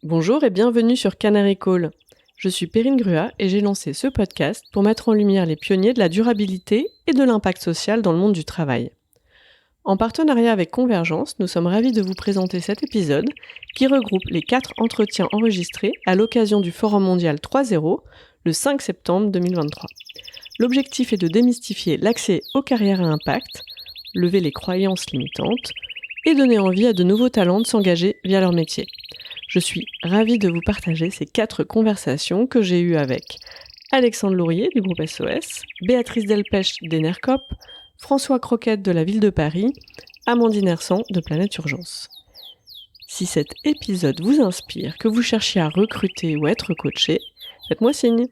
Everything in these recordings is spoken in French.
Bonjour et bienvenue sur Canary Call. Je suis Perrine Grua et j'ai lancé ce podcast pour mettre en lumière les pionniers de la durabilité et de l'impact social dans le monde du travail. En partenariat avec Convergence, nous sommes ravis de vous présenter cet épisode qui regroupe les 4 entretiens enregistrés à l'occasion du Forum mondial 3.0 le 5 septembre 2023. L'objectif est de démystifier l'accès aux carrières à impact, lever les croyances limitantes et donner envie à de nouveaux talents de s'engager via leur métier. Je suis ravie de vous partager ces 4 conversations que j'ai eues avec Alexandre Laurier du groupe SOS, Béatrice Delpech d'Enercop, François Croquette de la Ville de Paris, Amandine Hersan de Planète Urgence. Si cet épisode vous inspire, que vous cherchiez à recruter ou être coaché, faites-moi signe.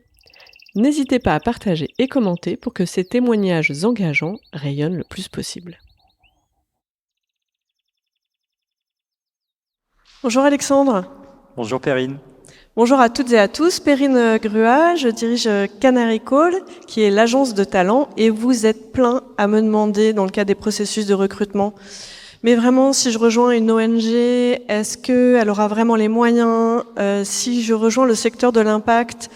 N'hésitez pas à partager et commenter pour que ces témoignages engageants rayonnent le plus possible. Bonjour Alexandre. Bonjour Perrine. Bonjour à toutes et à tous, Perrine Grua, je dirige Canary Call, qui est l'agence de talent, et vous êtes plein à me demander dans le cadre des processus de recrutement. Mais vraiment, si je rejoins une ONG, est-ce qu'elle aura vraiment les moyens ? Si je rejoins le secteur de l'impact,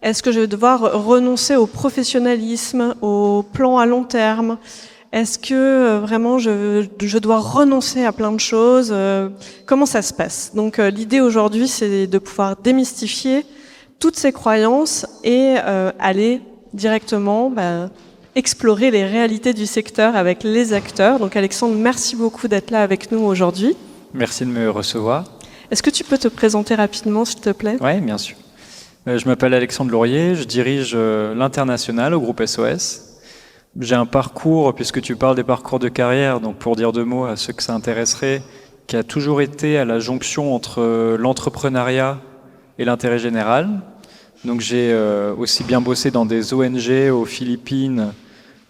est-ce que je vais devoir renoncer au professionnalisme, au plan à long terme ? Est-ce que vraiment je dois renoncer à plein de choses ? Comment ça se passe ? Donc l'idée aujourd'hui, c'est de pouvoir démystifier toutes ces croyances et aller directement explorer les réalités du secteur avec les acteurs. Donc Alexandre, merci beaucoup d'être là avec nous aujourd'hui. Merci de me recevoir. Est-ce que tu peux te présenter rapidement, s'il te plaît ? Oui, bien sûr. Je m'appelle Alexandre Laurier, je dirige l'international au groupe SOS. J'ai un parcours, puisque tu parles des parcours de carrière, donc pour dire 2 mots à ceux que ça intéresserait, qui a toujours été à la jonction entre l'entrepreneuriat et l'intérêt général. Donc j'ai aussi bien bossé dans des ONG aux Philippines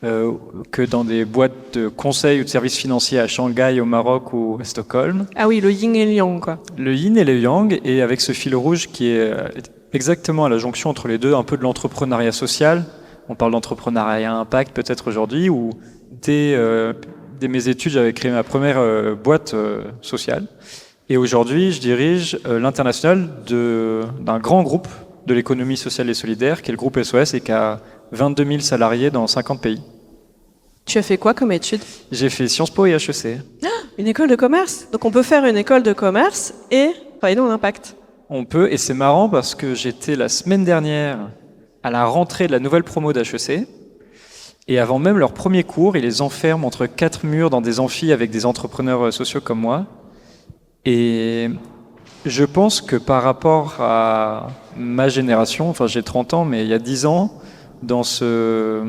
que dans des boîtes de conseil ou de services financiers à Shanghai, au Maroc ou à Stockholm. Ah oui, le yin et le yang, quoi. Le yin et le yang, et avec ce fil rouge qui est exactement à la jonction entre les deux, un peu de l'entrepreneuriat social. On parle d'entrepreneuriat impact peut-être aujourd'hui, où dès mes études, j'avais créé ma première boîte sociale. Et aujourd'hui, je dirige l'international d'un grand groupe de l'économie sociale et solidaire, qui est le groupe SOS, et qui a 22 000 salariés dans 50 pays. Tu as fait quoi comme études ? J'ai fait Sciences Po et HEC. Une école de commerce ? Donc on peut faire une école de commerce et travailler dans l'impact. On peut, et c'est marrant parce que j'étais la semaine dernière à la rentrée de la nouvelle promo d'HEC, et avant même leur premier cours, ils les enferment entre 4 murs dans des amphis avec des entrepreneurs sociaux comme moi. Et je pense que par rapport à ma génération, enfin j'ai 30 ans, mais il y a 10 ans, dans ce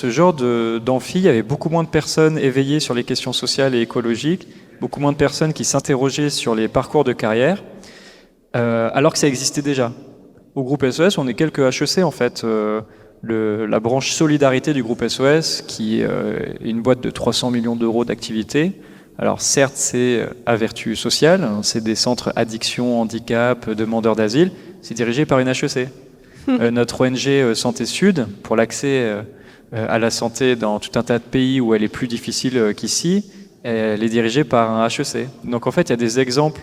genre d'amphi, il y avait beaucoup moins de personnes éveillées sur les questions sociales et écologiques, beaucoup moins de personnes qui s'interrogeaient sur les parcours de carrière, alors que ça existait déjà. Au groupe SOS, on est quelques HEC en fait. La branche solidarité du groupe SOS, qui est une boîte de 300 millions d'euros d'activité. Alors certes, c'est à vertu sociale, c'est des centres addiction, handicap, demandeurs d'asile. C'est dirigé par une HEC. Notre ONG Santé Sud, pour l'accès à la santé dans tout un tas de pays où elle est plus difficile qu'ici, elle est dirigée par un HEC. Donc en fait, il y a des exemples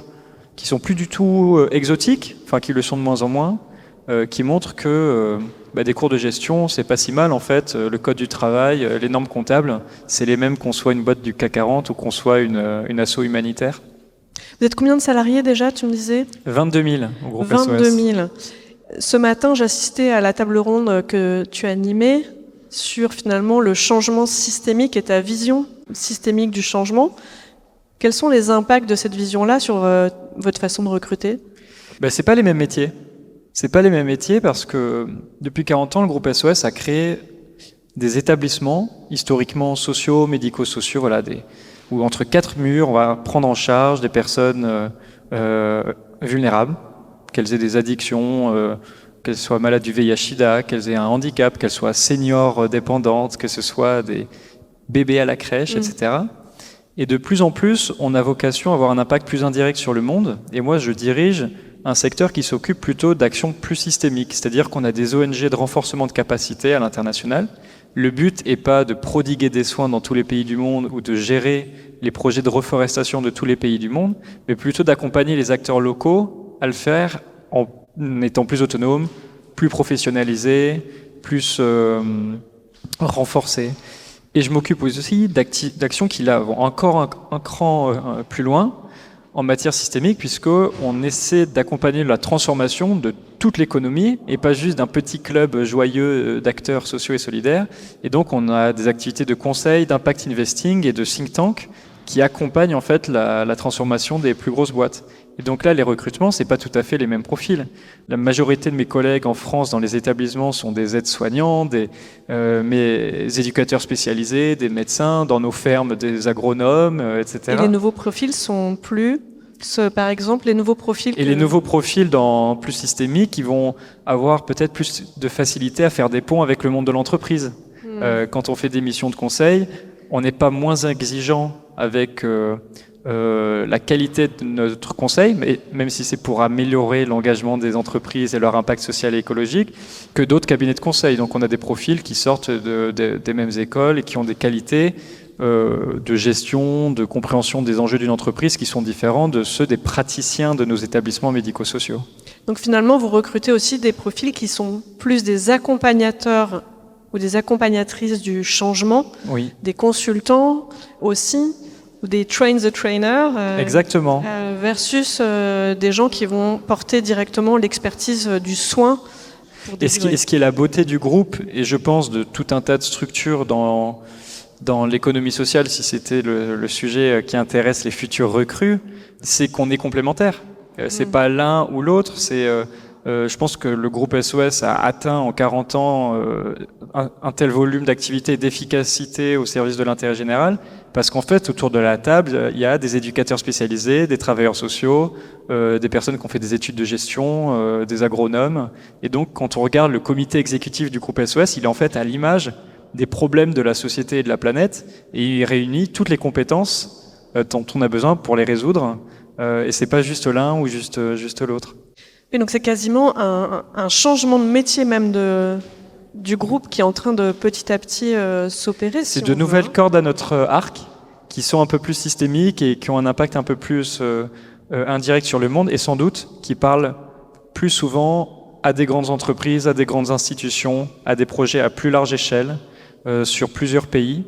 qui sont plus du tout exotiques, enfin qui le sont de moins en moins, qui montrent que des cours de gestion, c'est pas si mal en fait. Le code du travail, les normes comptables, c'est les mêmes qu'on soit une boîte du CAC 40 ou qu'on soit une asso humanitaire. Vous êtes combien de salariés déjà, tu me disais ? 22 000 au groupe 22 SOS. 000. Ce matin, j'assistais à la table ronde que tu animais sur finalement le changement systémique et ta vision systémique du changement. Quels sont les impacts de cette vision-là sur votre façon de recruter ? C'est pas les mêmes métiers. C'est pas les mêmes métiers parce que depuis 40 ans, le groupe SOS a créé des établissements historiquement sociaux, médico-sociaux, où entre 4 murs, on va prendre en charge des personnes vulnérables, qu'elles aient des addictions, qu'elles soient malades du VIH/SIDA, qu'elles aient un handicap, qu'elles soient seniors dépendantes, que ce soit des bébés à la crèche, etc. Et de plus en plus, on a vocation à avoir un impact plus indirect sur le monde. Et moi, je dirige un secteur qui s'occupe plutôt d'actions plus systémiques, c'est-à-dire qu'on a des ONG de renforcement de capacité à l'international. Le but n'est pas de prodiguer des soins dans tous les pays du monde ou de gérer les projets de reforestation de tous les pays du monde, mais plutôt d'accompagner les acteurs locaux à le faire en étant plus autonome, plus professionnalisé, plus renforcé. Et je m'occupe aussi d'actions qui là vont encore un cran plus loin en matière systémique, puisqu'on essaie d'accompagner la transformation de toute l'économie et pas juste d'un petit club joyeux d'acteurs sociaux et solidaires. Et donc on a des activités de conseil, d'impact investing et de think tank qui accompagnent en fait la transformation des plus grosses boîtes. Et donc là, les recrutements, c'est pas tout à fait les mêmes profils. La majorité de mes collègues en France dans les établissements sont des aides-soignants, mes éducateurs spécialisés, des médecins, dans nos fermes des agronomes, etc. Et les nouveaux profils sont plus, par exemple, les nouveaux profils. Et les nouveaux profils plus systémiques, ils vont avoir peut-être plus de facilité à faire des ponts avec le monde de l'entreprise. Quand on fait des missions de conseil, on n'est pas moins exigeant avec la qualité de notre conseil, mais même si c'est pour améliorer l'engagement des entreprises et leur impact social et écologique, que d'autres cabinets de conseil. Donc on a des profils qui sortent des mêmes écoles et qui ont des qualités de gestion, de compréhension des enjeux d'une entreprise qui sont différents de ceux des praticiens de nos établissements médico-sociaux. Donc finalement, vous recrutez aussi des profils qui sont plus des accompagnateurs ou des accompagnatrices du changement, oui. Des consultants aussi, ou des train the trainer, exactement, versus des gens qui vont porter directement l'expertise du soin. Et ce qui est la beauté du groupe, et je pense de tout un tas de structures dans l'économie sociale, si c'était le sujet qui intéresse les futurs recrues, c'est qu'on est complémentaires. C'est pas l'un ou l'autre, je pense que le groupe SOS a atteint en 40 ans un tel volume d'activité et d'efficacité au service de l'intérêt général, parce qu'en fait, autour de la table, il y a des éducateurs spécialisés, des travailleurs sociaux, des personnes qui ont fait des études de gestion, des agronomes. Et donc, quand on regarde le comité exécutif du groupe SOS, il est en fait à l'image des problèmes de la société et de la planète, et il réunit toutes les compétences dont on a besoin pour les résoudre. Et c'est pas juste l'un ou juste l'autre. Et donc c'est quasiment un changement de métier même du groupe qui est en train de petit à petit s'opérer. C'est de nouvelles cordes à notre arc qui sont un peu plus systémiques et qui ont un impact un peu plus indirect sur le monde et sans doute qui parlent plus souvent à des grandes entreprises, à des grandes institutions, à des projets à plus large échelle sur plusieurs pays.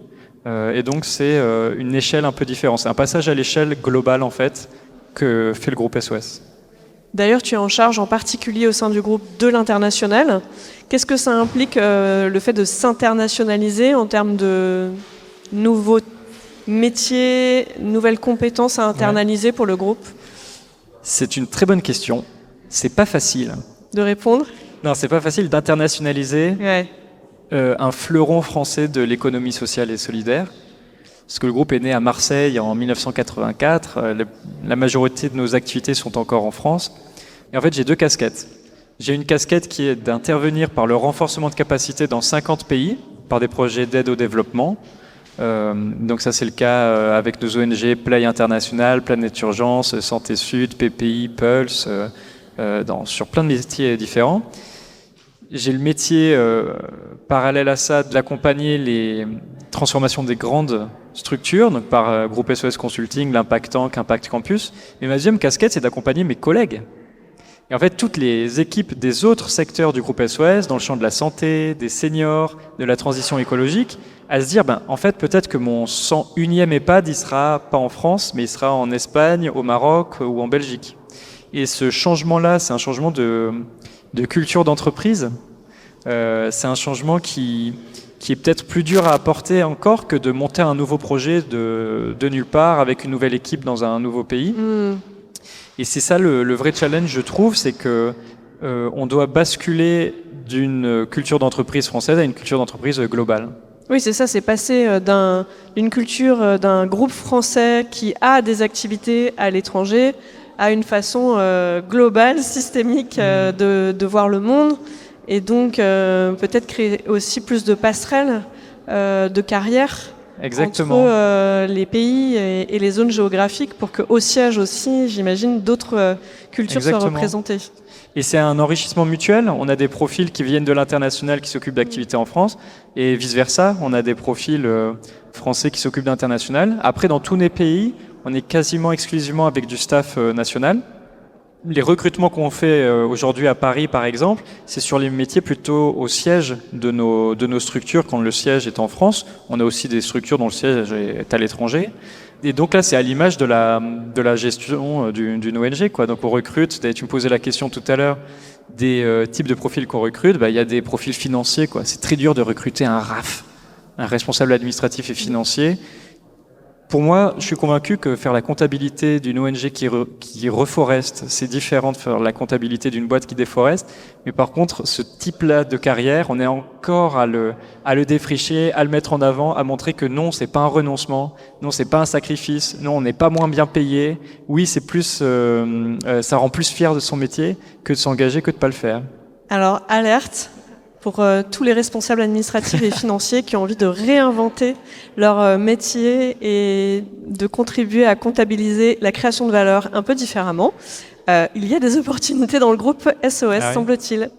Et donc c'est une échelle un peu différente. C'est un passage à l'échelle globale en fait que fait le groupe SOS. D'ailleurs, tu es en charge en particulier au sein du groupe de l'international. Qu'est-ce que ça implique le fait de s'internationaliser en termes de nouveaux métiers, nouvelles compétences à internaliser pour le groupe ? C'est une très bonne question. C'est pas facile. De répondre ? Non, c'est pas facile d'internationaliser un fleuron français de l'économie sociale et solidaire. Parce que le groupe est né à Marseille en 1984, la majorité de nos activités sont encore en France. Et en fait, j'ai deux casquettes. J'ai une casquette qui est d'intervenir par le renforcement de capacité dans 50 pays, par des projets d'aide au développement. Donc ça, c'est le cas avec nos ONG Play International, Planète Urgence, Santé Sud, PPI, Pulse, sur plein de métiers différents. J'ai le métier parallèle à ça de l'accompagner les transformations des grandes structures, donc par groupe SOS Consulting, l'Impact Tank, Impact Campus. Et ma deuxième casquette, c'est d'accompagner mes collègues. Et en fait, toutes les équipes des autres secteurs du groupe SOS, dans le champ de la santé, des seniors, de la transition écologique, à se dire, en fait, peut-être que mon 101e EHPAD, il sera pas en France, mais il sera en Espagne, au Maroc ou en Belgique. Et ce changement-là, c'est un changement de culture d'entreprise. C'est un changement qui est peut-être plus dur à apporter encore que de monter un nouveau projet de nulle part avec une nouvelle équipe dans un nouveau pays. Et c'est ça le vrai challenge, je trouve, c'est que on doit basculer d'une culture d'entreprise française à une culture d'entreprise globale. Oui, c'est ça, c'est passer d'une culture d'un groupe français qui a des activités à l'étranger à une façon globale, systémique de voir le monde. Et donc, peut-être créer aussi plus de passerelles de carrière entre les pays et les zones géographiques pour qu'au siège aussi, j'imagine, d'autres cultures soient représentées. Et c'est un enrichissement mutuel. On a des profils qui viennent de l'international qui s'occupent d'activités en France et vice-versa. On a des profils français qui s'occupent d'international. Après, dans tous les pays, on est quasiment exclusivement avec du staff national. les recrutements qu'on fait aujourd'hui à Paris, par exemple, c'est sur les métiers plutôt au siège de nos structures, quand le siège est en France. On a aussi des structures dont le siège est à l'étranger. Et donc là, c'est à l'image de la gestion d'une ONG, quoi. Donc on recrute, tu me posais la question tout à l'heure, des types de profils qu'on recrute, il y a des profils financiers, quoi. C'est très dur de recruter un RAF, un responsable administratif et financier. Pour moi, je suis convaincu que faire la comptabilité d'une ONG qui reforeste, c'est différent de faire la comptabilité d'une boîte qui déforeste. Mais par contre, ce type-là de carrière, on est encore à le défricher, à le mettre en avant, à montrer que non, c'est pas un renoncement, non, c'est pas un sacrifice, non, on n'est pas moins bien payé. Oui, c'est plus, ça rend plus fier de son métier que de s'engager, que de pas le faire. Alors, alerte pour tous les responsables administratifs et financiers qui ont envie de réinventer leur métier et de contribuer à comptabiliser la création de valeur un peu différemment. Il y a des opportunités dans le groupe SOS, semble-t-il.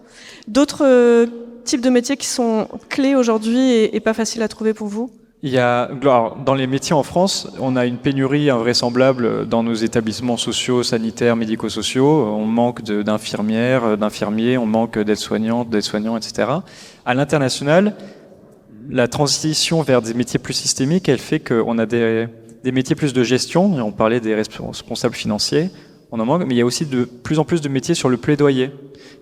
D'autres types de métiers qui sont clés aujourd'hui et pas faciles à trouver pour vous ? Il y a, dans les métiers en France, on a une pénurie invraisemblable dans nos établissements sociaux, sanitaires, médico-sociaux. On manque d'infirmières, d'infirmiers, on manque d'aides-soignantes, d'aides-soignants, etc. À l'international, la transition vers des métiers plus systémiques, elle fait qu'on a des métiers plus de gestion. On parlait des responsables financiers, on en manque, mais il y a aussi de plus en plus de métiers sur le plaidoyer.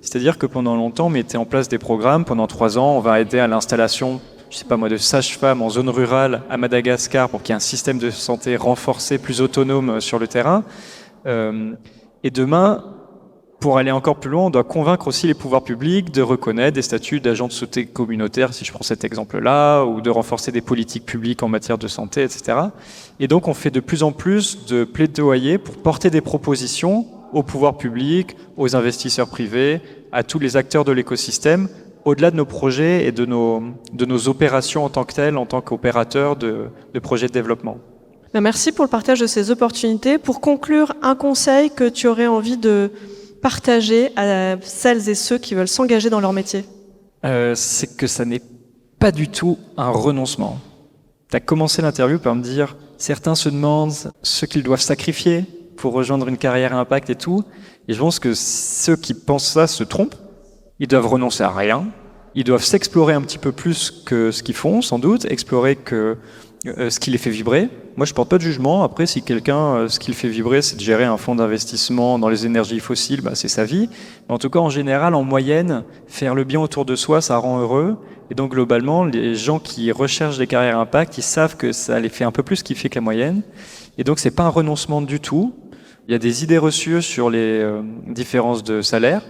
C'est-à-dire que pendant longtemps, on mettait en place des programmes. Pendant 3 ans, on va aider à l'installation de sages-femmes en zone rurale à Madagascar pour qu'il y ait un système de santé renforcé, plus autonome sur le terrain. Et demain, pour aller encore plus loin, on doit convaincre aussi les pouvoirs publics de reconnaître des statuts d'agents de santé communautaire, si je prends cet exemple-là, ou de renforcer des politiques publiques en matière de santé, etc. Et donc, on fait de plus en plus de plaidoyer pour porter des propositions aux pouvoirs publics, aux investisseurs privés, à tous les acteurs de l'écosystème, au-delà de nos projets et de nos opérations en tant que telles, en tant qu'opérateurs de projets de développement. Merci pour le partage de ces opportunités. Pour conclure, un conseil que tu aurais envie de partager à celles et ceux qui veulent s'engager dans leur métier ? C'est que ça n'est pas du tout un renoncement. Tu as commencé l'interview par me dire certains se demandent ce qu'ils doivent sacrifier pour rejoindre une carrière à impact et tout. Et je pense que ceux qui pensent ça se trompent. Ils doivent renoncer à rien. Ils doivent s'explorer un petit peu plus que ce qu'ils font, sans doute, explorer ce qui les fait vibrer. Moi, je porte pas de jugement. Après, si quelqu'un, ce qui le fait vibrer, c'est de gérer un fonds d'investissement dans les énergies fossiles, c'est sa vie. Mais en tout cas, en général, en moyenne, faire le bien autour de soi, ça rend heureux. Et donc, globalement, les gens qui recherchent des carrières impact, ils savent que ça les fait un peu plus kiffer que la moyenne. Et donc, c'est pas un renoncement du tout. Il y a des idées reçues sur les différences de salaire.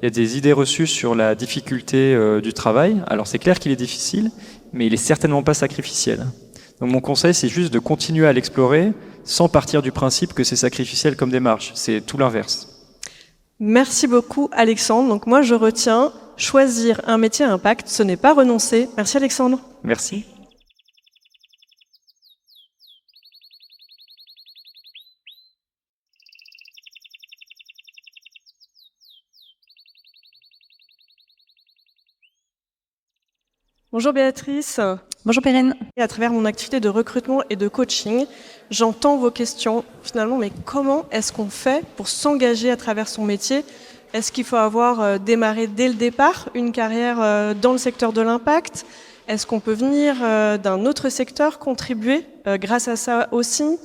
Il y a des idées reçues sur la difficulté du travail. Alors c'est clair qu'il est difficile, mais il est certainement pas sacrificiel. Donc mon conseil, c'est juste de continuer à l'explorer sans partir du principe que c'est sacrificiel comme démarche. C'est tout l'inverse. Merci beaucoup Alexandre. Donc moi je retiens, choisir un métier à impact, ce n'est pas renoncer. Merci Alexandre. Merci. Bonjour Béatrice. Bonjour Perrine. Et à travers mon activité de recrutement et de coaching, j'entends vos questions. Finalement, mais comment est-ce qu'on fait pour s'engager à travers son métier ? Est-ce qu'il faut avoir démarré dès le départ une carrière dans le secteur de l'impact ? Est-ce qu'on peut venir d'un autre secteur, contribuer grâce à ça aussi ?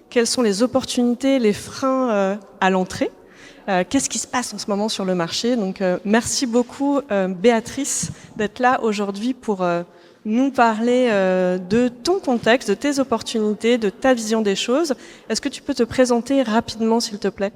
Quelles sont les opportunités, les freins à l'entrée ? Qu'est-ce qui se passe en ce moment sur le marché ? Donc, merci beaucoup, Béatrice, d'être là aujourd'hui pour nous parler de ton contexte, de tes opportunités, de ta vision des choses. Est-ce que tu peux te présenter rapidement, s'il te plaît ?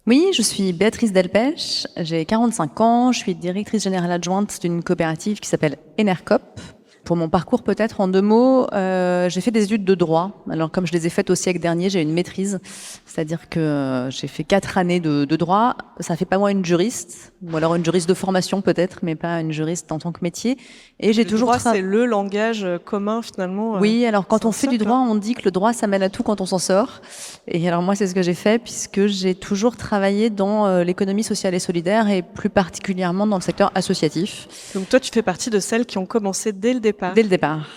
Oui, je suis Béatrice Delpech, j'ai 45 ans, je suis directrice générale adjointe d'une coopérative qui s'appelle Enercop. Pour mon parcours, peut-être en 2 mots, j'ai fait des études de droit. Alors, comme je les ai faites au siècle dernier, j'ai une maîtrise. C'est-à-dire que j'ai fait 4 années de droit. Ça fait pas moi une juriste, ou alors une juriste de formation peut-être, mais pas une juriste en tant que métier. Et j'ai toujours droit, c'est le langage commun finalement. Oui, alors quand on fait du droit, on dit que le droit, ça mène à tout quand on s'en sort. Et alors moi, c'est ce que j'ai fait, puisque j'ai toujours travaillé dans l'économie sociale et solidaire, et plus particulièrement dans le secteur associatif. Donc toi, tu fais partie de celles qui ont commencé dès le départ. Dès le départ.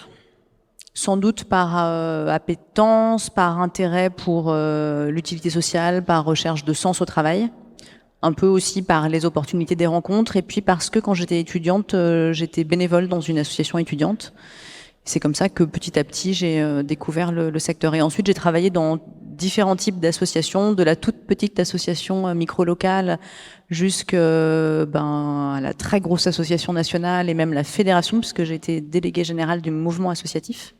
Sans doute par appétence, par intérêt pour l'utilité sociale, par recherche de sens au travail. Un peu aussi par les opportunités des rencontres et puis parce que quand j'étais étudiante, j'étais bénévole dans une association étudiante. C'est comme ça que petit à petit, j'ai découvert le secteur. Et ensuite, j'ai travaillé dans différents types d'associations, de la toute petite association micro-locale jusqu'à la très grosse association nationale et même la fédération, puisque j'ai été déléguée générale du mouvement associatif.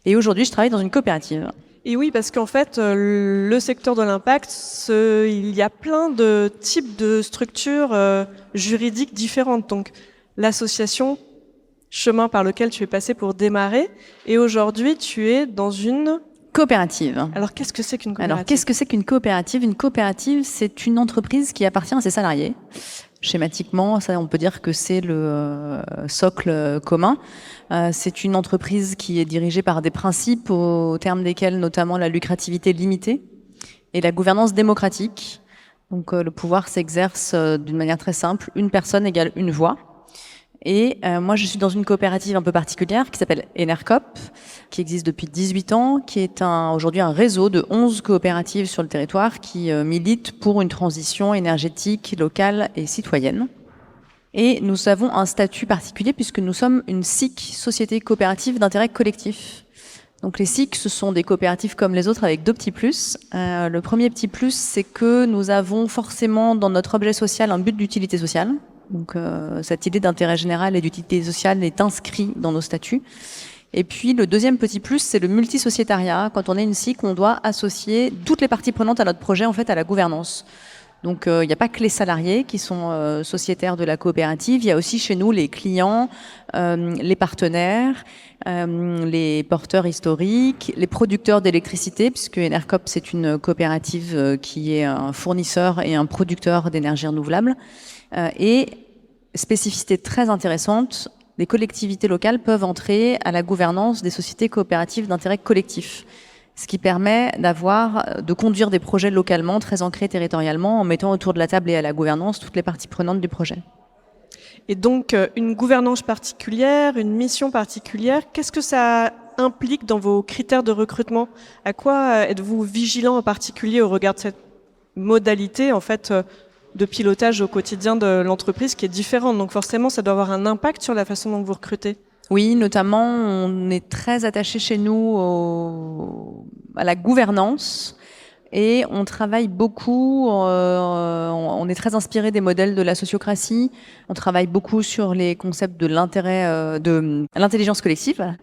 Et aujourd'hui, je travaille dans une coopérative. Et oui, parce qu'en fait, le secteur de l'impact, il y a plein de types de structures juridiques différentes. Donc, l'association, chemin par lequel tu es passé pour démarrer, et aujourd'hui, tu es dans une coopérative. Alors, qu'est-ce que c'est qu'une coopérative ? Alors, qu'est-ce que c'est qu'une coopérative ? Une coopérative, c'est une entreprise qui appartient à ses salariés. Schématiquement, ça, on peut dire que c'est le socle commun. C'est une entreprise qui est dirigée par des principes au terme desquels notamment la lucrativité limitée et la gouvernance démocratique. Donc le pouvoir s'exerce d'une manière très simple, une personne égale une voix. Et moi, je suis dans une coopérative un peu particulière qui s'appelle Enercop, qui existe depuis 18 ans, qui est aujourd'hui un réseau de 11 coopératives sur le territoire qui militent pour une transition énergétique locale et citoyenne. Et nous avons un statut particulier puisque nous sommes une SIC, Société Coopérative d'Intérêt Collectif. Donc les SIC, ce sont des coopératives comme les autres avec 2 petits plus. Le premier petit plus, c'est que nous avons forcément dans notre objet social un but d'utilité sociale. Donc cette idée d'intérêt général et d'utilité sociale est inscrite dans nos statuts. Et puis le deuxième petit plus, c'est le multisociétariat. Quand on est une SIC, on doit associer toutes les parties prenantes à notre projet, en fait, à la gouvernance. Donc il n'y a pas que les salariés qui sont sociétaires de la coopérative, il y a aussi chez nous les clients, les partenaires, les porteurs historiques, les producteurs d'électricité, puisque Enercop c'est une coopérative qui est un fournisseur et un producteur d'énergie renouvelable. Et spécificité très intéressante, les collectivités locales peuvent entrer à la gouvernance des sociétés coopératives d'intérêt collectif, ce qui permet de conduire des projets localement, très ancrés territorialement, en mettant autour de la table et à la gouvernance toutes les parties prenantes du projet. Et donc, une gouvernance particulière, une mission particulière, qu'est-ce que ça implique dans vos critères de recrutement ? À quoi êtes-vous vigilant en particulier au regard de cette modalité, en fait, de pilotage au quotidien de l'entreprise qui est différente ? Donc forcément, ça doit avoir un impact sur la façon dont vous recrutez. Oui, notamment, on est très attaché chez nous à la gouvernance et on travaille beaucoup, on est très inspiré des modèles de la sociocratie, on travaille beaucoup sur les concepts de l'intelligence collective.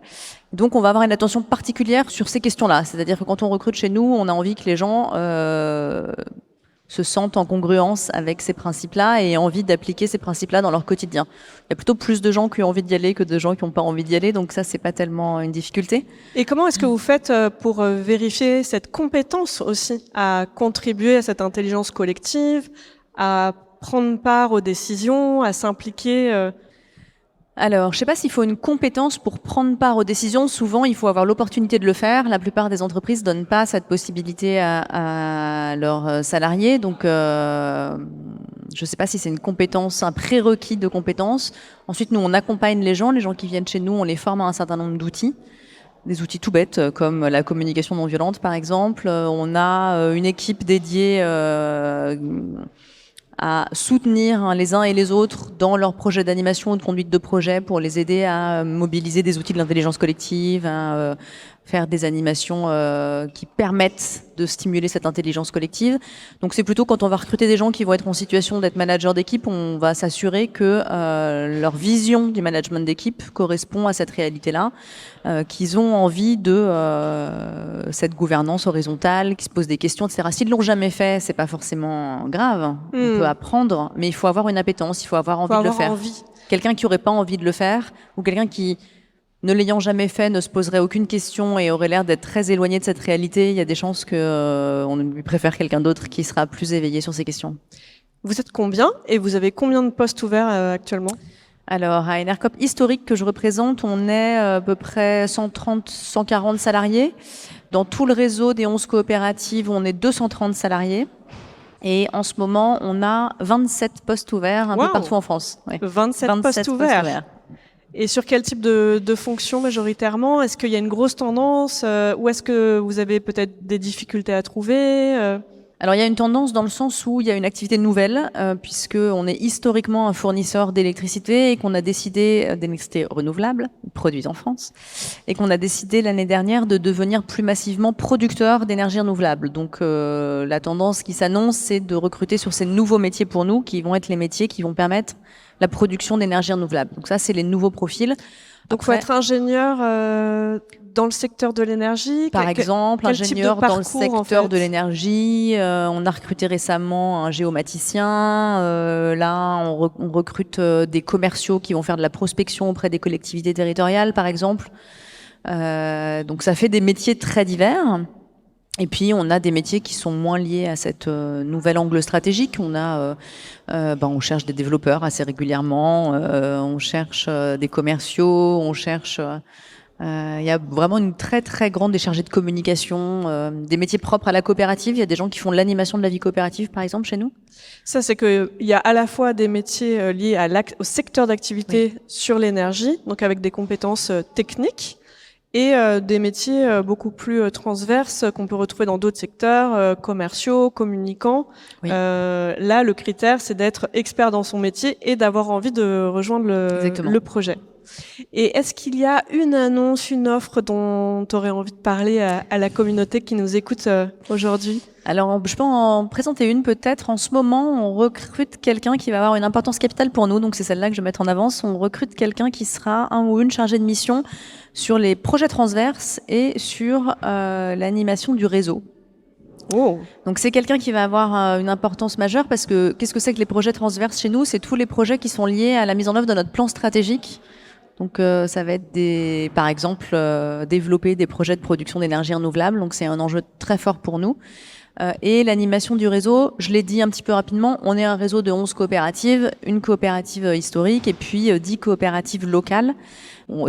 Donc on va avoir une attention particulière sur ces questions-là, c'est-à-dire que quand on recrute chez nous, on a envie que les gens se sentent en congruence avec ces principes-là et envie d'appliquer ces principes-là dans leur quotidien. Il y a plutôt plus de gens qui ont envie d'y aller que de gens qui n'ont pas envie d'y aller, donc ça, c'est pas tellement une difficulté. Et comment est-ce que vous faites pour vérifier cette compétence aussi à contribuer à cette intelligence collective, à prendre part aux décisions, à s'impliquer Alors, je sais pas s'il faut une compétence pour prendre part aux décisions. Souvent, il faut avoir l'opportunité de le faire. La plupart des entreprises donnent pas cette possibilité à leurs salariés. Donc, je sais pas si c'est une compétence, un prérequis de compétence. Ensuite, nous, on accompagne les gens. Les gens qui viennent chez nous, on les forme à un certain nombre d'outils. Des outils tout bêtes, comme la communication non violente, par exemple. On a une équipe dédiée à soutenir les uns et les autres dans leurs projets d'animation ou de conduite de projet pour les aider à mobiliser des outils de l'intelligence collective, à faire des animations qui permettent de stimuler cette intelligence collective. Donc c'est plutôt quand on va recruter des gens qui vont être en situation d'être managers d'équipe, on va s'assurer que leur vision du management d'équipe correspond à cette réalité-là, qu'ils ont envie de cette gouvernance horizontale, qui se posent des questions, etc. S'ils l'ont jamais fait, c'est pas forcément grave. On peut apprendre, mais il faut avoir une appétence, il faut avoir envie de le faire. Quelqu'un qui aurait pas envie de le faire, ou quelqu'un qui ne l'ayant jamais fait, ne se poserait aucune question et aurait l'air d'être très éloigné de cette réalité, il y a des chances qu'on lui préfère quelqu'un d'autre qui sera plus éveillé sur ces questions. Vous êtes combien et vous avez combien de postes ouverts actuellement ? Alors, à Enercop historique que je représente, on est à peu près 130, 140 salariés. Dans tout le réseau des 11 coopératives, on est 230 salariés. Et en ce moment, on a 27 postes ouverts un peu partout en France. Ouais. 27 postes ouverts. Et sur quel type de fonction majoritairement ? Est-ce qu'il y a une grosse tendance ou est-ce que vous avez peut-être des difficultés à trouver Alors il y a une tendance dans le sens où il y a une activité nouvelle, puisque on est historiquement un fournisseur d'électricité et qu'on a décidé d'électricité renouvelable, produite en France, et qu'on a décidé l'année dernière de devenir plus massivement producteur d'énergie renouvelable. Donc la tendance qui s'annonce, c'est de recruter sur ces nouveaux métiers pour nous, qui vont être les métiers qui vont permettre la production d'énergie renouvelable. Donc ça, c'est les nouveaux profils. Donc, faut être ingénieur dans le secteur de l'énergie. Par exemple, ingénieur dans le secteur de l'énergie. On a recruté récemment un géomaticien. Là, on recrute des commerciaux qui vont faire de la prospection auprès des collectivités territoriales, par exemple. Donc, ça fait des métiers très divers. Et puis, on a des métiers qui sont moins liés à cette nouvel angle stratégique. On cherche des développeurs assez régulièrement. On cherche des commerciaux. On cherche... Il y a vraiment une très très grande des chargés de communication, des métiers propres à la coopérative. Il y a des gens qui font de l'animation de la vie coopérative, par exemple, chez nous. Ça, c'est que il y a à la fois des métiers liés au secteur d'activité sur l'énergie, donc avec des compétences techniques, et des métiers beaucoup plus transverses qu'on peut retrouver dans d'autres secteurs, commerciaux, communicants. Oui. Là, le critère, c'est d'être expert dans son métier et d'avoir envie de rejoindre le projet. Et est-ce qu'il y a une annonce, une offre dont tu aurais envie de parler à la communauté qui nous écoute aujourd'hui ? Alors, je peux en présenter une peut-être. En ce moment, on recrute quelqu'un qui va avoir une importance capitale pour nous. Donc, c'est celle-là que je vais mettre en avance. On recrute quelqu'un qui sera un ou une chargée de mission sur les projets transverses et sur l'animation du réseau. Oh. Donc, c'est quelqu'un qui va avoir une importance majeure parce que qu'est-ce que c'est que les projets transverses chez nous ? C'est tous les projets qui sont liés à la mise en œuvre de notre plan stratégique. Donc ça va être par exemple développer des projets de production d'énergie renouvelable. Donc c'est un enjeu très fort pour nous. Et l'animation du réseau, je l'ai dit un petit peu rapidement, on est un réseau de 11 coopératives, une coopérative historique et puis 10 coopératives locales.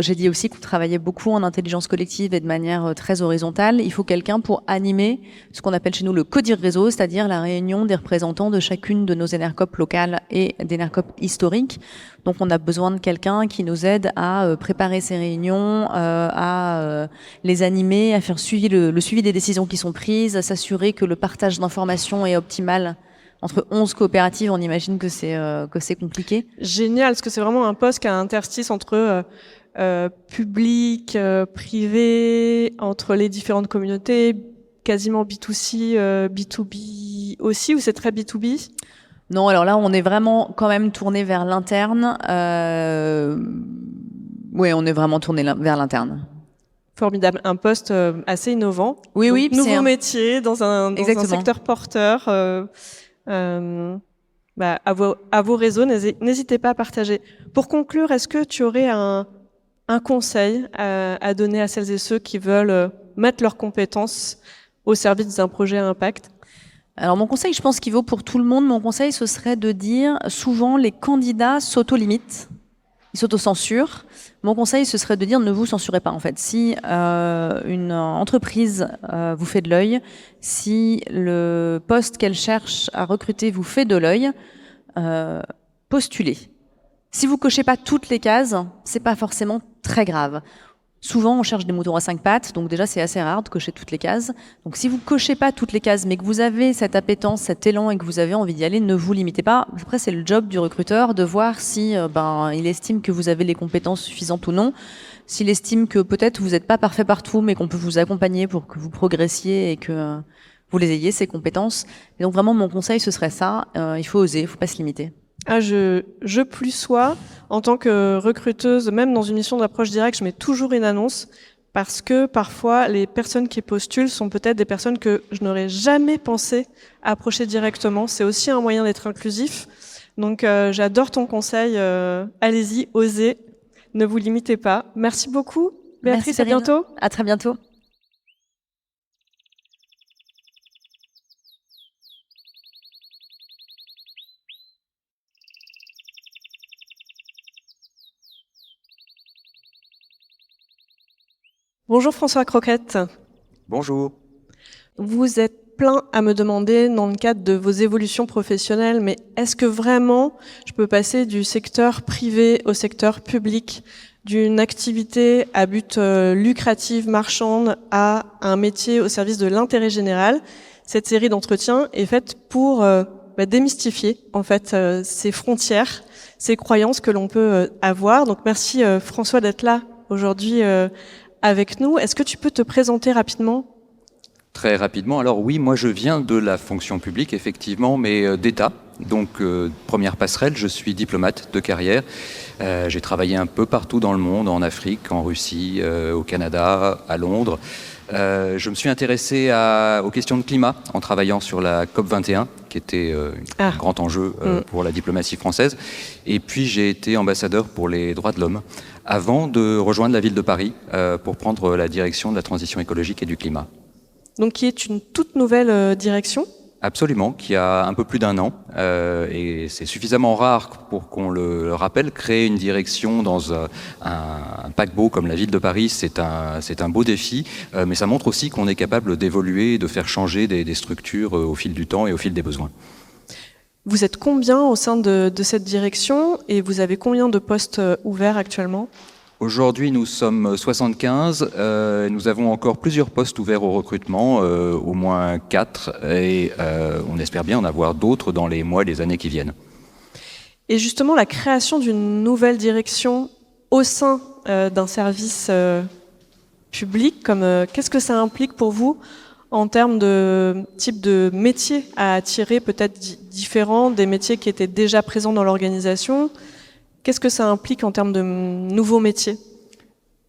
J'ai dit aussi qu'on travaillait beaucoup en intelligence collective et de manière très horizontale. Il faut quelqu'un pour animer ce qu'on appelle chez nous le CODIR réseau, c'est-à-dire la réunion des représentants de chacune de nos ENERCOP locales et d'ENERCOP historiques. Donc on a besoin de quelqu'un qui nous aide à préparer ces réunions, à les animer, à faire le suivi des décisions qui sont prises, à s'assurer que le partage d'informations est optimal. Entre 11 coopératives, on imagine que c'est compliqué. Génial, parce que c'est vraiment un poste qui a un interstice entre public, privé, entre les différentes communautés, quasiment B2C, B2B aussi, ou c'est très B2B ? Non, alors là, on est vraiment quand même tourné vers l'interne. Oui, on est vraiment tourné vers l'interne. Formidable, un poste assez innovant. Oui, oui. Nouveau métier dans un secteur porteur. À vos réseaux, n'hésitez pas à partager. Pour conclure, est-ce que tu aurais un conseil à donner à celles et ceux qui veulent mettre leurs compétences au service d'un projet à impact ? Alors mon conseil, je pense qu'il vaut pour tout le monde. Mon conseil, ce serait de dire, souvent les candidats s'auto-limitent, ils s'auto-censurent. Mon conseil, ce serait de dire, ne vous censurez pas en fait. Si une entreprise vous fait de l'œil, si le poste qu'elle cherche à recruter vous fait de l'œil, postulez. Si vous cochez pas toutes les cases, c'est pas forcément très grave. Souvent, on cherche des moutons à 5 pattes, donc déjà, c'est assez rare de cocher toutes les cases. Donc, si vous cochez pas toutes les cases, mais que vous avez cette appétence, cet élan et que vous avez envie d'y aller, ne vous limitez pas. Après, c'est le job du recruteur de voir si il estime que vous avez les compétences suffisantes ou non. S'il estime que peut-être vous n'êtes pas parfait partout, mais qu'on peut vous accompagner pour que vous progressiez et que vous les ayez, ces compétences. Et donc, vraiment, mon conseil, ce serait ça. Il faut oser, il faut pas se limiter. Ah, je plus sois, en tant que recruteuse, même dans une mission d'approche directe, je mets toujours une annonce parce que parfois les personnes qui postulent sont peut-être des personnes que je n'aurais jamais pensé approcher directement. C'est aussi un moyen d'être inclusif. Donc j'adore ton conseil. Allez-y, osez, ne vous limitez pas. Merci beaucoup, Béatrice. Merci, à bientôt. À très bientôt. Bonjour François Croquette. Bonjour. Vous êtes plein à me demander dans le cadre de vos évolutions professionnelles, mais est-ce que vraiment je peux passer du secteur privé au secteur public, d'une activité à but lucratif, marchande, à un métier au service de l'intérêt général. Cette série d'entretiens est faite pour démystifier en fait ces frontières, ces croyances que l'on peut avoir. Donc merci François d'être là aujourd'hui avec nous. Est-ce que tu peux te présenter rapidement ? Très rapidement, alors oui, moi je viens de la fonction publique, effectivement, mais d'État. Donc, première passerelle, je suis diplomate de carrière. J'ai travaillé un peu partout dans le monde, en Afrique, en Russie, au Canada, à Londres. Je me suis intéressé aux questions de climat en travaillant sur la COP21, qui était un grand enjeu pour la diplomatie française. Et puis j'ai été ambassadeur pour les droits de l'homme, avant de rejoindre la ville de Paris pour prendre la direction de la transition écologique et du climat. Donc qui est une toute nouvelle direction ? Absolument, qui a un peu plus d'1 an, et c'est suffisamment rare pour qu'on le rappelle. Créer une direction dans un paquebot comme la ville de Paris, c'est un beau défi, mais ça montre aussi qu'on est capable d'évoluer, de faire changer des structures au fil du temps et au fil des besoins. Vous êtes combien au sein de cette direction et vous avez combien de postes ouverts actuellement ? Aujourd'hui, nous sommes 75. Nous avons encore plusieurs postes ouverts au recrutement, au moins 4, et on espère bien en avoir d'autres dans les mois et les années qui viennent. Et justement, la création d'une nouvelle direction au sein d'un service public, qu'est-ce que ça implique pour vous en termes de type de métier à attirer, peut-être différents des métiers qui étaient déjà présents dans l'organisation ? Qu'est-ce que ça implique en termes de nouveaux métiers ?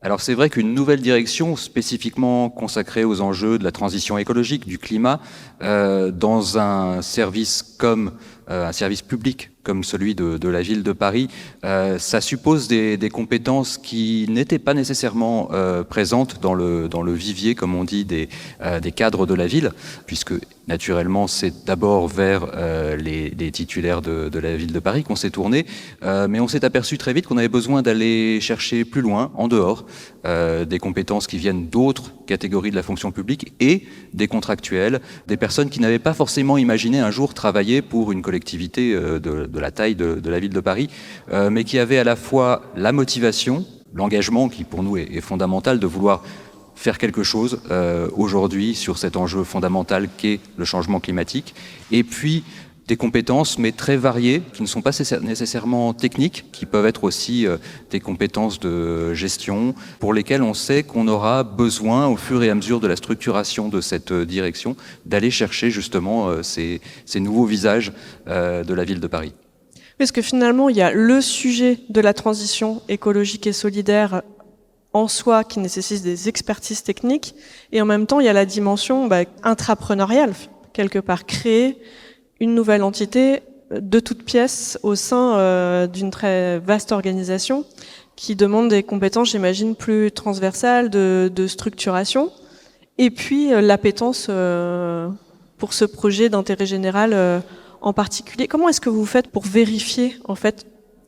Alors c'est vrai qu'une nouvelle direction spécifiquement consacrée aux enjeux de la transition écologique, du climat, dans un service comme un service public comme celui de la ville de Paris, ça suppose des compétences qui n'étaient pas nécessairement présentes dans le vivier, comme on dit, des cadres de la ville, puisque naturellement c'est d'abord vers les titulaires de la ville de Paris qu'on s'est tourné, mais on s'est aperçu très vite qu'on avait besoin d'aller chercher plus loin, en dehors, des compétences qui viennent d'autres catégories de la fonction publique et des contractuels, des personnes qui n'avaient pas forcément imaginé un jour travailler pour une collectivité de la taille de la ville de Paris, mais qui avaient à la fois la motivation, l'engagement qui pour nous est fondamental de vouloir faire quelque chose aujourd'hui sur cet enjeu fondamental qu'est le changement climatique, et puis des compétences mais très variées, qui ne sont pas nécessairement techniques, qui peuvent être aussi des compétences de gestion, pour lesquelles on sait qu'on aura besoin, au fur et à mesure de la structuration de cette direction, d'aller chercher justement ces nouveaux visages de la ville de Paris. Parce que finalement, il y a le sujet de la transition écologique et solidaire en soi qui nécessite des expertises techniques, et en même temps, il y a la dimension intrapreneuriale, quelque part, créer une nouvelle entité de toutes pièces au sein d'une très vaste organisation qui demande des compétences, j'imagine, plus transversales de structuration, et puis l'appétence pour ce projet d'intérêt général en particulier. Comment est-ce que vous faites pour vérifier en fait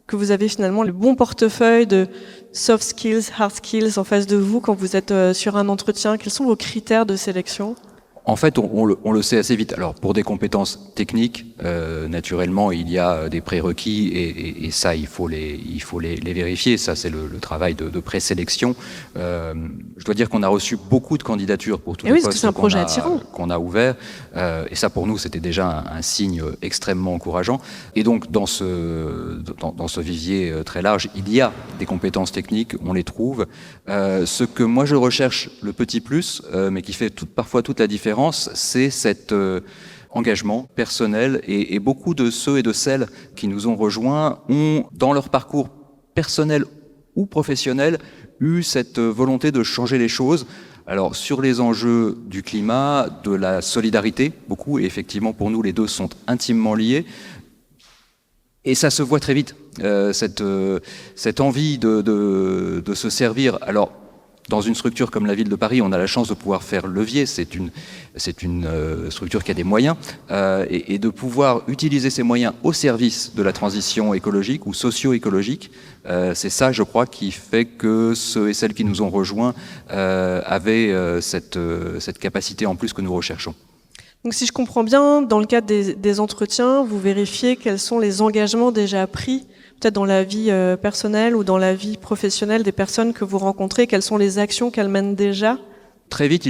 que vous avez finalement le bon portefeuille de soft skills, hard skills en face de vous quand vous êtes sur un entretien ? Quels sont vos critères de sélection ? En fait, on le sait assez vite. Alors, pour des compétences techniques, naturellement, il y a des prérequis et ça, il faut les vérifier. Ça, c'est le travail de présélection. Je dois dire qu'on a reçu beaucoup de candidatures pour tous les postes qu'on a ouverts. Et ça, pour nous, c'était déjà un signe extrêmement encourageant. Et donc, dans ce vivier très large, il y a des compétences techniques, on les trouve. Ce que moi, je recherche, le petit plus, mais qui fait parfois toute la différence, c'est cet engagement personnel, et beaucoup de ceux et de celles qui nous ont rejoints ont, dans leur parcours personnel ou professionnel, eu cette volonté de changer les choses. Alors, sur les enjeux du climat, de la solidarité, beaucoup, et effectivement pour nous les deux sont intimement liés, et ça se voit très vite, cette envie de se servir. Alors, dans une structure comme la ville de Paris, on a la chance de pouvoir faire levier. C'est une structure qui a des moyens, et de pouvoir utiliser ces moyens au service de la transition écologique ou socio-écologique. C'est ça, je crois, qui fait que ceux et celles qui nous ont rejoints avaient cette capacité en plus que nous recherchons. Donc si je comprends bien, dans le cadre des entretiens, vous vérifiez quels sont les engagements déjà pris, peut-être dans la vie personnelle ou dans la vie professionnelle des personnes que vous rencontrez, quelles sont les actions qu'elles mènent déjà. Très vite,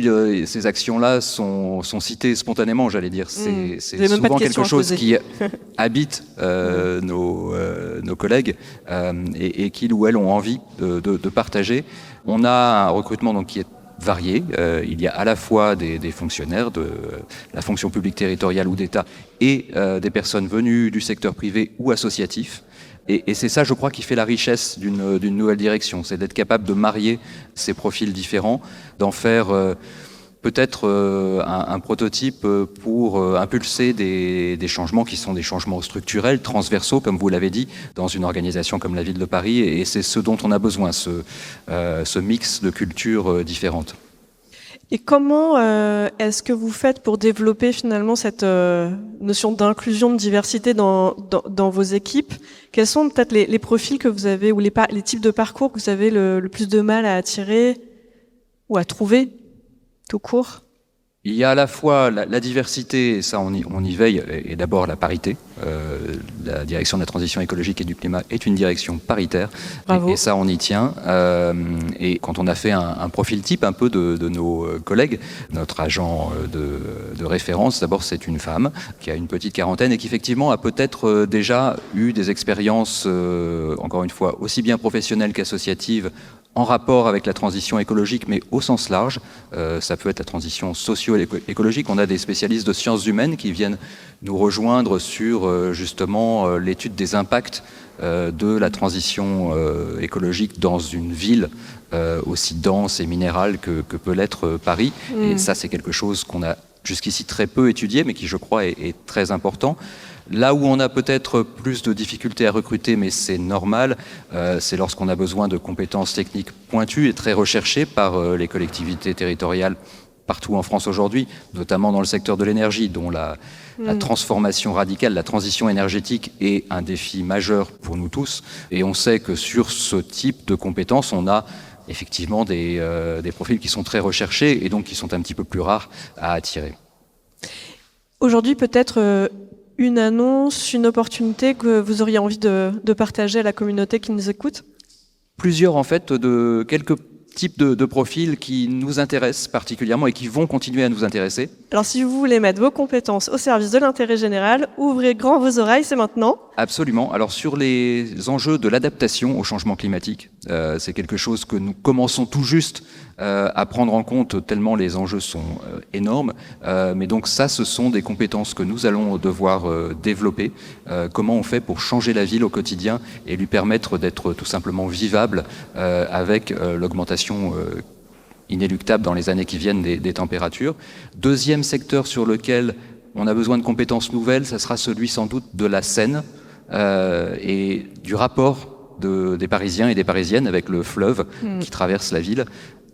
ces actions-là sont citées spontanément, j'allais dire. C'est souvent quelque chose qui habite nos collègues et qu'ils ou elles ont envie de partager. On a un recrutement donc, qui est varié. Il y a à la fois des fonctionnaires de la fonction publique territoriale ou d'État et des personnes venues du secteur privé ou associatif. Et c'est ça, je crois, qui fait la richesse d'une nouvelle direction, c'est d'être capable de marier ces profils différents, d'en faire peut-être un prototype pour impulser des changements qui sont des changements structurels, transversaux, comme vous l'avez dit, dans une organisation comme la Ville de Paris. Et c'est ce dont on a besoin, ce mix de cultures différentes. Et comment est-ce que vous faites pour développer finalement cette notion d'inclusion, de diversité dans vos équipes? Quels sont peut-être les profils que vous avez ou les types de parcours que vous avez le plus de mal à attirer ou à trouver tout court? Il y a à la fois la diversité, et ça on y veille, et d'abord la parité. La direction de la transition écologique et du climat est une direction paritaire, et ça on y tient. Et quand on a fait un profil type un peu de nos collègues, notre agent de référence, d'abord c'est une femme qui a une petite quarantaine et qui effectivement a peut-être déjà eu des expériences, encore une fois, aussi bien professionnelles qu'associatives, en rapport avec la transition écologique, mais au sens large. Ça peut être la transition socio-écologique. On a des spécialistes de sciences humaines qui viennent nous rejoindre sur justement l'étude des impacts de la transition écologique dans une ville aussi dense et minérale que peut l'être Paris. Et ça, c'est quelque chose qu'on a jusqu'ici très peu étudié, mais qui, je crois, est très important. Là où on a peut-être plus de difficultés à recruter, mais c'est normal, c'est lorsqu'on a besoin de compétences techniques pointues et très recherchées par les collectivités territoriales partout en France aujourd'hui, notamment dans le secteur de l'énergie, dont la transformation radicale, la transition énergétique est un défi majeur pour nous tous. Et on sait que sur ce type de compétences, on a effectivement des profils qui sont très recherchés et donc qui sont un petit peu plus rares à attirer. Aujourd'hui, peut-être une annonce, une opportunité que vous auriez envie de partager à la communauté qui nous écoute? Plusieurs, en fait, de quelques types de profils qui nous intéressent particulièrement et qui vont continuer à nous intéresser. Alors, si vous voulez mettre vos compétences au service de l'intérêt général, ouvrez grand vos oreilles, c'est maintenant. Absolument. Alors, sur les enjeux de l'adaptation au changement climatique, c'est quelque chose que nous commençons tout juste à prendre en compte tellement les enjeux sont énormes. Mais donc ça, ce sont des compétences que nous allons devoir développer. Comment on fait pour changer la ville au quotidien et lui permettre d'être tout simplement vivable avec l'augmentation inéluctable dans les années qui viennent des températures. Deuxième secteur sur lequel on a besoin de compétences nouvelles, ça sera celui sans doute de la Seine et du rapport des Parisiens et des Parisiennes avec le fleuve qui traverse la ville.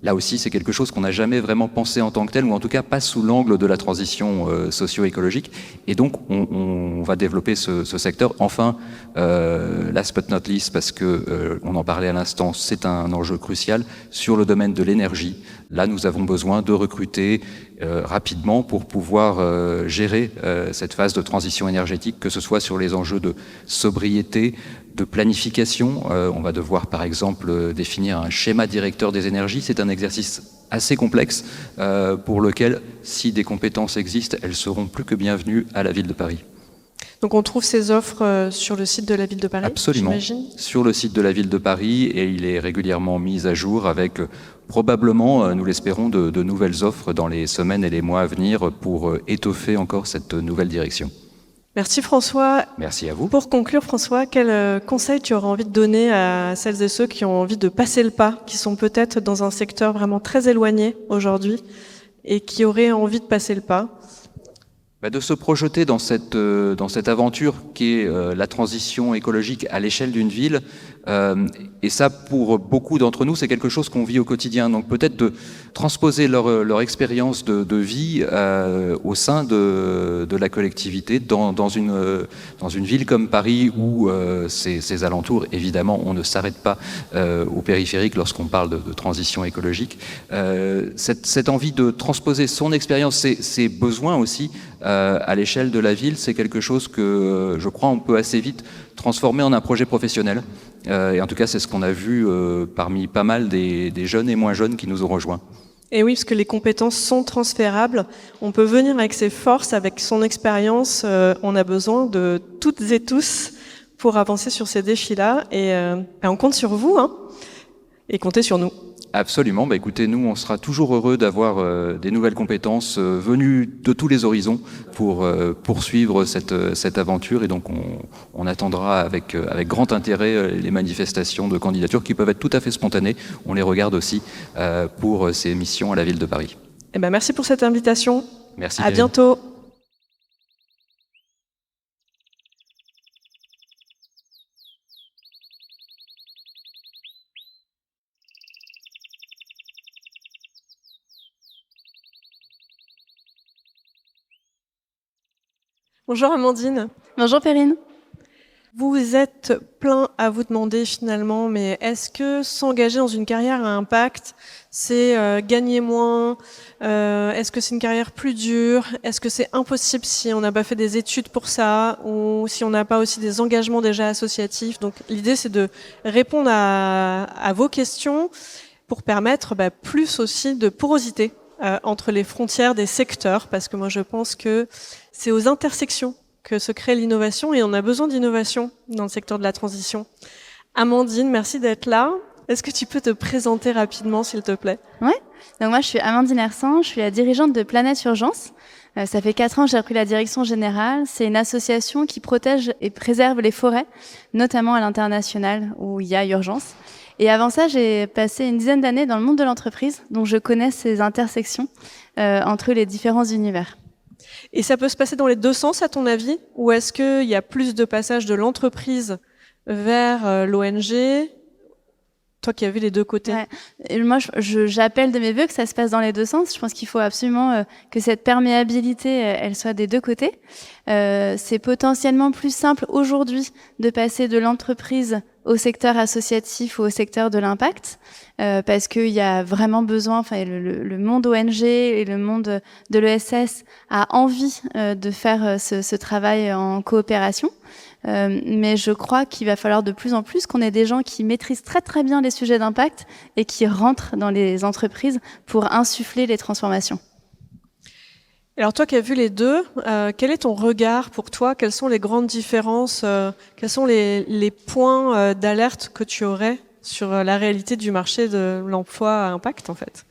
Là aussi, c'est quelque chose qu'on n'a jamais vraiment pensé en tant que tel, ou en tout cas pas sous l'angle de la transition socio-écologique. Et donc, on va développer ce secteur. Enfin, last but not least, parce que on en parlait à l'instant, c'est un enjeu crucial sur le domaine de l'énergie. Là, nous avons besoin de recruter rapidement pour pouvoir gérer cette phase de transition énergétique, que ce soit sur les enjeux de sobriété, de planification. On va devoir, par exemple, définir un schéma directeur des énergies. C'est un exercice assez complexe pour lequel, si des compétences existent, elles seront plus que bienvenues à la Ville de Paris. Donc on trouve ces offres sur le site de la Ville de Paris? Absolument, sur le site de la Ville de Paris, et il est régulièrement mis à jour avec probablement, nous l'espérons, de nouvelles offres dans les semaines et les mois à venir pour étoffer encore cette nouvelle direction. Merci François. Merci à vous. Pour conclure François, quel conseil tu aurais envie de donner à celles et ceux qui ont envie de passer le pas, qui sont peut-être dans un secteur vraiment très éloigné aujourd'hui et qui auraient envie de passer le pas? De se projeter dans cette aventure qui est la transition écologique à l'échelle d'une ville. Et ça, pour beaucoup d'entre nous, c'est quelque chose qu'on vit au quotidien. Donc peut-être de transposer leur expérience de vie au sein de la collectivité, dans une ville comme Paris, où ses alentours, évidemment, on ne s'arrête pas au périphérique lorsqu'on parle de transition écologique. Cette envie de transposer son expérience, ses besoins aussi, à l'échelle de la ville, c'est quelque chose que je crois on peut assez vite transformer en un projet professionnel. Et en tout cas, c'est ce qu'on a vu parmi pas mal des jeunes et moins jeunes qui nous ont rejoints. Et oui, parce que les compétences sont transférables. On peut venir avec ses forces, avec son expérience. On a besoin de toutes et tous pour avancer sur ces défis-là. Et on compte sur vous, hein, et comptez sur nous. Absolument. Écoutez, nous, on sera toujours heureux d'avoir des nouvelles compétences venues de tous les horizons pour poursuivre cette aventure. Et donc, on attendra avec grand intérêt les manifestations de candidature qui peuvent être tout à fait spontanées. On les regarde aussi pour ces missions à la ville de Paris. Merci pour cette invitation. Merci. À bientôt. Bonjour Amandine. Bonjour Perrine. Vous êtes plein à vous demander finalement, mais est-ce que s'engager dans une carrière à impact, c'est gagner moins? Est-ce que c'est une carrière plus dure? Est-ce que c'est impossible si on n'a pas fait des études pour ça ou si on n'a pas aussi des engagements déjà associatifs? Donc l'idée c'est de répondre à vos questions pour permettre plus aussi de porosité entre les frontières des secteurs, parce que moi je pense que c'est aux intersections que se crée l'innovation et on a besoin d'innovation dans le secteur de la transition. Amandine, merci d'être là. Est-ce que tu peux te présenter rapidement, s'il te plaît? Oui, donc moi je suis Amandine Hersan, je suis la dirigeante de Planète Urgence. Ça fait 4 ans que j'ai repris la direction générale. C'est une association qui protège et préserve les forêts, notamment à l'international où il y a urgence. Et avant ça, j'ai passé une dizaine d'années dans le monde de l'entreprise, donc je connais ces intersections entre les différents univers. Et ça peut se passer dans les deux sens, à ton avis? Ou est-ce qu'il y a plus de passage de l'entreprise vers l'ONG? Toi qui as vu les deux côtés. Ouais. Et moi, j'appelle de mes vœux que ça se passe dans les deux sens. Je pense qu'il faut absolument que cette perméabilité, elle soit des deux côtés. C'est potentiellement plus simple aujourd'hui de passer de l'entreprise au secteur associatif ou au secteur de l'impact, parce qu'il y a vraiment besoin, enfin le monde ONG et le monde de l'ESS a envie de faire ce travail en coopération. Mais je crois qu'il va falloir de plus en plus qu'on ait des gens qui maîtrisent très très bien les sujets d'impact et qui rentrent dans les entreprises pour insuffler les transformations. Alors toi qui as vu les deux, quel est ton regard pour toi? Quelles sont les grandes différences? Quels sont les points d'alerte que tu aurais sur la réalité du marché de l'emploi à impact en fait?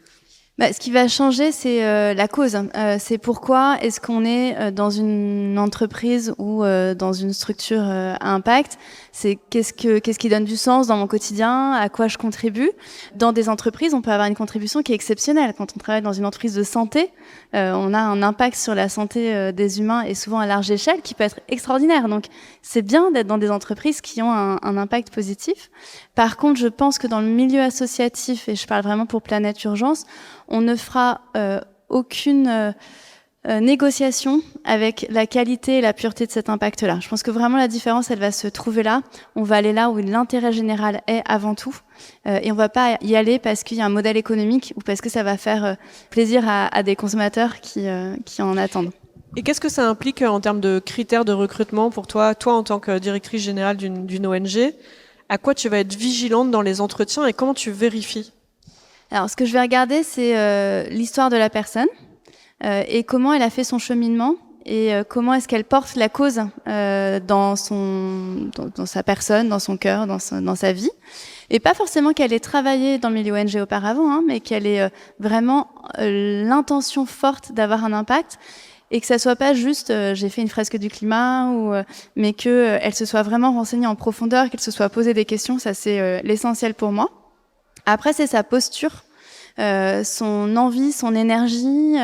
Ce qui va changer, c'est la cause. C'est pourquoi est-ce qu'on est dans une entreprise ou dans une structure à impact. C'est qu'est-ce qui donne du sens dans mon quotidien, à quoi je contribue. Dans des entreprises, on peut avoir une contribution qui est exceptionnelle. Quand on travaille dans une entreprise de santé, on a un impact sur la santé des humains et souvent à large échelle qui peut être extraordinaire. Donc, c'est bien d'être dans des entreprises qui ont un impact positif. Par contre, je pense que dans le milieu associatif, et je parle vraiment pour Planète Urgence, on ne fera aucune négociation avec la qualité et la pureté de cet impact-là. Je pense que vraiment la différence, elle va se trouver là. On va aller là où l'intérêt général est avant tout. Et on va pas y aller parce qu'il y a un modèle économique ou parce que ça va faire plaisir à des consommateurs qui en attendent. Et qu'est-ce que ça implique en termes de critères de recrutement pour toi en tant que directrice générale d'une ONG? À quoi tu vas être vigilante dans les entretiens et comment tu vérifies? Alors, ce que je vais regarder, c'est l'histoire de la personne et comment elle a fait son cheminement et comment est-ce qu'elle porte la cause dans sa personne, dans son cœur, dans sa vie. Et pas forcément qu'elle ait travaillé dans le milieu ONG auparavant, hein, mais qu'elle ait vraiment l'intention forte d'avoir un impact et que ça soit pas juste j'ai fait une fresque du climat mais que elle se soit vraiment renseignée en profondeur, qu'elle se soit posé des questions. Ça, c'est l'essentiel pour moi. Après, c'est sa posture. son envie, son énergie,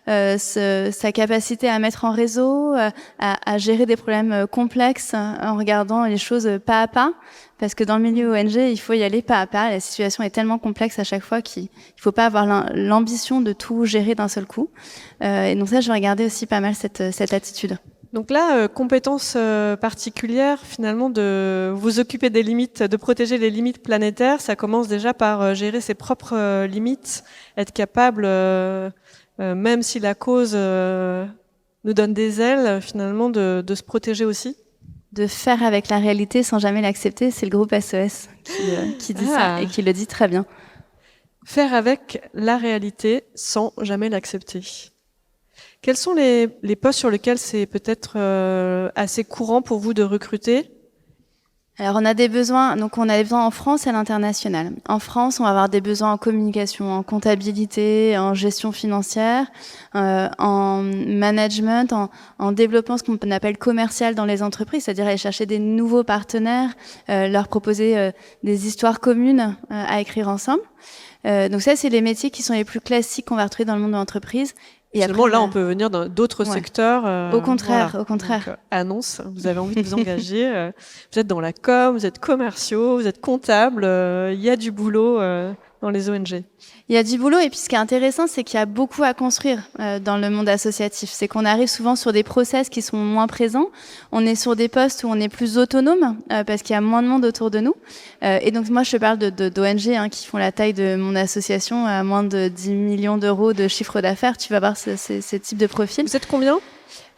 sa capacité à mettre en réseau, à gérer des problèmes complexes en regardant les choses pas à pas. Parce que dans le milieu ONG, il faut y aller pas à pas. La situation est tellement complexe à chaque fois qu'il faut pas avoir l'ambition de tout gérer d'un seul coup. Et donc ça, je regardais aussi pas mal cette attitude. Donc là, compétence particulière, finalement, de vous occuper des limites, de protéger les limites planétaires, ça commence déjà par gérer ses propres limites, être capable, même si la cause nous donne des ailes, finalement, de se protéger aussi. De faire avec la réalité sans jamais l'accepter, c'est le groupe SOS qui dit ça et qui le dit très bien. Faire avec la réalité sans jamais l'accepter. Quels sont les postes sur lesquels c'est peut-être assez courant pour vous de recruter ? Alors on a des besoins, en France et à l'international. En France, on va avoir des besoins en communication, en comptabilité, en gestion financière, en management, en développement, ce qu'on appelle commercial dans les entreprises, c'est-à-dire aller chercher des nouveaux partenaires, leur proposer des histoires communes à écrire ensemble. Donc ça, c'est les métiers qui sont les plus classiques qu'on va retrouver dans le monde de l'entreprise. Et finalement, après, là, on peut venir dans d'autres secteurs. Au contraire, voilà. au contraire. Donc, annonce, vous avez envie de vous engager. Vous êtes dans la com, vous êtes commerciaux, vous êtes comptable. Il y a du boulot dans les ONG. Il y a du boulot et puis ce qui est intéressant, c'est qu'il y a beaucoup à construire dans le monde associatif. C'est qu'on arrive souvent sur des process qui sont moins présents. On est sur des postes où on est plus autonome parce qu'il y a moins de monde autour de nous. Et donc moi, je parle d'ONG qui font la taille de mon association à moins de 10 millions d'euros de chiffre d'affaires. Tu vas voir ce type de profil. Vous êtes combien ?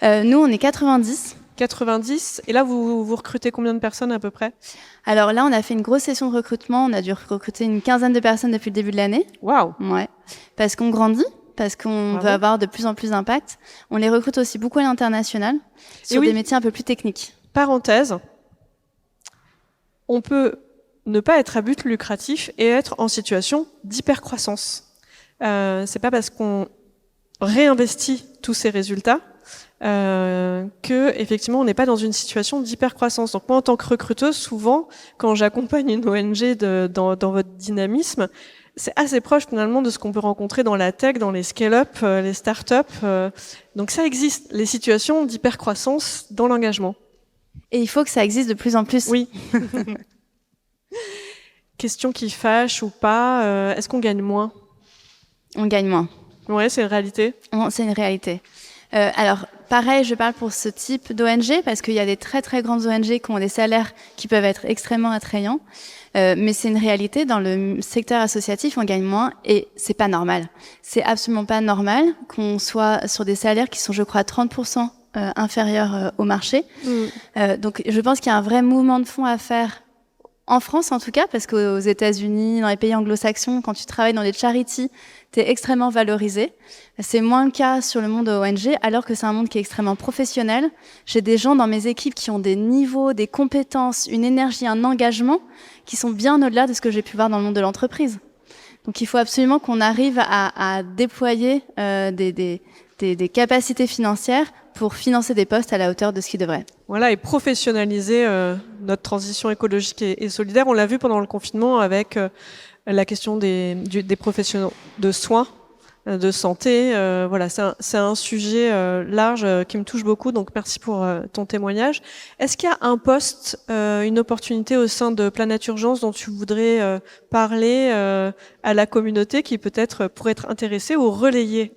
Nous, on est 90. 90. Et là, vous recrutez combien de personnes à peu près ? Alors là, on a fait une grosse session de recrutement. On a dû recruter une quinzaine de personnes depuis le début de l'année. Waouh ! Ouais. Parce qu'on grandit, parce qu'on veut avoir de plus en plus d'impact. On les recrute aussi beaucoup à l'international sur des métiers un peu plus techniques. Parenthèse, on peut ne pas être à but lucratif et être en situation d'hypercroissance. C'est pas parce qu'on réinvestit tous ces résultats que effectivement on n'est pas dans une situation d'hypercroissance. Donc moi en tant que recruteuse, souvent quand j'accompagne une ONG dans votre dynamisme, c'est assez proche finalement de ce qu'on peut rencontrer dans la tech, dans les scale-up, les start-up. Donc ça existe, les situations d'hypercroissance dans l'engagement. Et il faut que ça existe de plus en plus. Oui. Question qui fâche ou pas, est-ce qu'on gagne moins ? On gagne moins. Ouais, c'est une réalité. C'est une réalité. Alors, pareil, je parle pour ce type d'ONG parce qu'il y a des très très grandes ONG qui ont des salaires qui peuvent être extrêmement attrayants. Mais c'est une réalité. Dans le secteur associatif, on gagne moins et c'est pas normal. C'est absolument pas normal qu'on soit sur des salaires qui sont, je crois, 30% inférieurs au marché. Donc, je pense qu'il y a un vrai mouvement de fond à faire. En France, en tout cas, parce qu'aux États-Unis, dans les pays anglo-saxons, quand tu travailles dans des charities, t'es extrêmement valorisé. C'est moins le cas sur le monde ONG, alors que c'est un monde qui est extrêmement professionnel. J'ai des gens dans mes équipes qui ont des niveaux, des compétences, une énergie, un engagement qui sont bien au-delà de ce que j'ai pu voir dans le monde de l'entreprise. Donc il faut absolument qu'on arrive à déployer des capacités financières pour financer des postes à la hauteur de ce qu'ils devraient. Voilà, et professionnaliser notre transition écologique et solidaire. On l'a vu pendant le confinement avec la question des professionnels de soins, de santé. Voilà, c'est un sujet large qui me touche beaucoup, donc merci pour ton témoignage. Est-ce qu'il y a un poste, une opportunité au sein de Planète Urgence dont tu voudrais parler à la communauté qui peut-être pourrait être intéressée ou relayée ?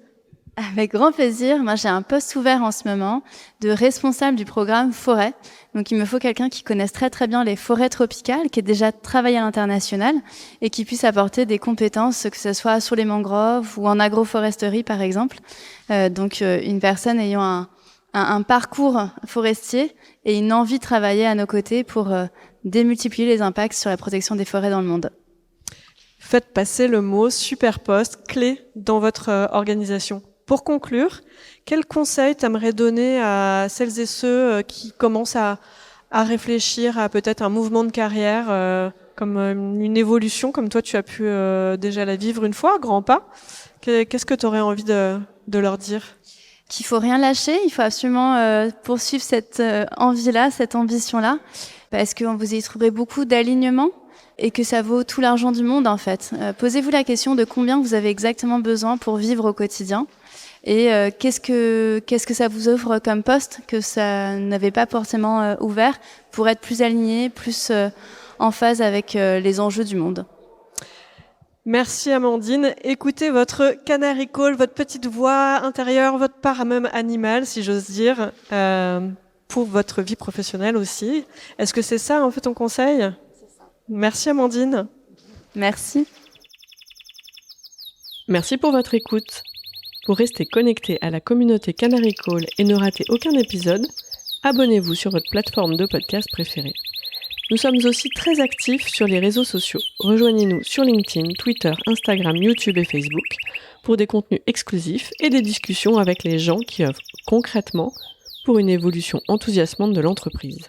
Avec grand plaisir. Moi, j'ai un poste ouvert en ce moment de responsable du programme forêt. Donc, il me faut quelqu'un qui connaisse très très bien les forêts tropicales, qui ait déjà travaillé à l'international et qui puisse apporter des compétences, que ce soit sur les mangroves ou en agroforesterie, par exemple. Donc, une personne ayant un parcours forestier et une envie de travailler à nos côtés pour démultiplier les impacts sur la protection des forêts dans le monde. Faites passer le mot super poste clé dans votre organisation. Pour conclure, quel conseil t'aimerais donner à celles et ceux qui commencent à réfléchir à peut-être un mouvement de carrière, comme une évolution, comme toi tu as pu déjà la vivre une fois, grand pas. Qu'est-ce que tu aurais envie de leur dire ? Qu'il faut rien lâcher, il faut absolument poursuivre cette envie-là, cette ambition-là, parce que vous y trouverez beaucoup d'alignement. et que ça vaut tout l'argent du monde en fait. Posez-vous la question de combien vous avez exactement besoin pour vivre au quotidien et qu'est-ce que ça vous offre comme poste que ça n'avait pas forcément ouvert pour être plus aligné, plus en phase avec les enjeux du monde. Merci Amandine. Écoutez votre canary call, votre petite voix intérieure, votre part même animale, si j'ose dire, pour votre vie professionnelle aussi. Est-ce que c'est ça en fait ton conseil ? C'est ça. Merci Amandine. Merci. Merci pour votre écoute. Pour rester connecté à la communauté Canary Call et ne rater aucun épisode, abonnez-vous sur votre plateforme de podcast préférée. Nous sommes aussi très actifs sur les réseaux sociaux. Rejoignez-nous sur LinkedIn, Twitter, Instagram, YouTube et Facebook pour des contenus exclusifs et des discussions avec les gens qui œuvrent concrètement pour une évolution enthousiasmante de l'entreprise.